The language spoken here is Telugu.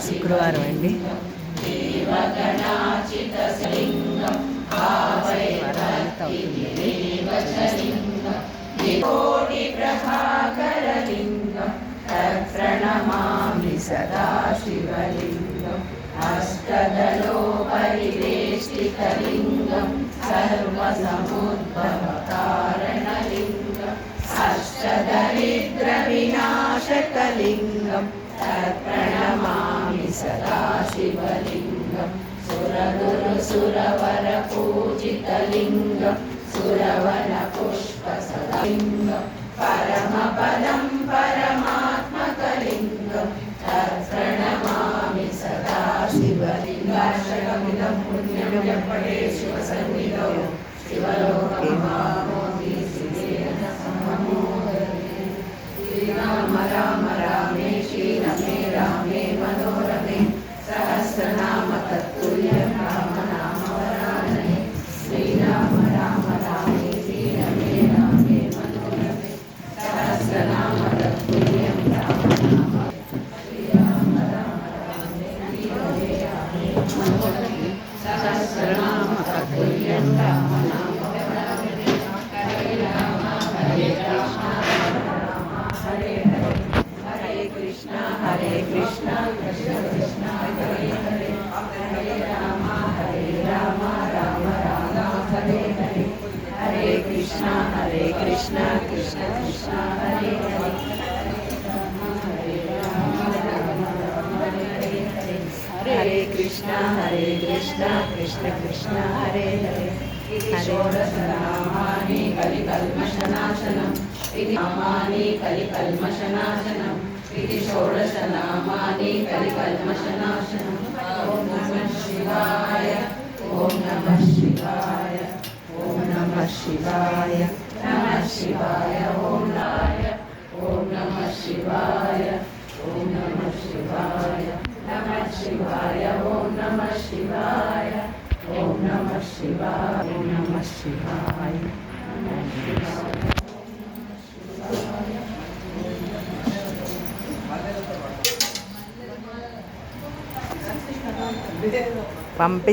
శుక్రవారం అండి. ప్రణమామి సదా శివలింగం అష్టదలోపరివేష్టితలింగం సర్వసముద్భవకారణలింగం అష్టదరిద్రవినాశకలింగం ప్రణమామి సదా శివలింగం సురగురుసురవర పూజితలింగం సురవన పుష్ప సదాలింగం పరమపదం పరమాత్మకలింగం ప్రణమామి సదా శివలింగాష్టకమిదం పుణ్యం ఎప్పటే శివ సన్నిధౌ శివలోకమామోది శివేన సమమోదరే. శ్రీరామ రామ రామే శ్రీరమే రామే మనోరమే సహస్రనామ తత్తుల్యం రామ నామ వరాననే. శ్రీరామ రామ రామే శ్రీరమే రామే మనోరమే సహస్రనామ తత్తుల్యం రామ నామ. శ్రీరామ రామ రామే శ్రీరమే రామే మనోరమే సహస్రనామ తత్తుల్యం రామ నామ వరాననే. హరే రామ హరే రామ రామ హరే హరే హరే కృష్ణ కృష్ణ కృష్ణ హరే హరే హరే రామ రామ రామ హరే హరే హరే కృష్ణ కృష్ణ కృష్ణ హరే హరే హరే రామ రామ హరే హరే హరే కృష్ణ కృష్ణ కృష్ణ హరే హరే. షోడశనామాని కలికల్మషనాశనం ఇది నామాని కలికల్మషనాశనం ఇది షోడశనామాని కలికల్మషనాశనం. ఓం నమః శివాయ ఓం నమః శివాయ ఓం నమః శివాయ నమః శివాయ ఓం నాయ ఓం నమః శివాయ ఓం నమః శివాయ నమః శివాయ ఓం నమః శివాయ ఓం నమః శివాయ ఓం నమః శివాయ నమః శివాయ. పంపి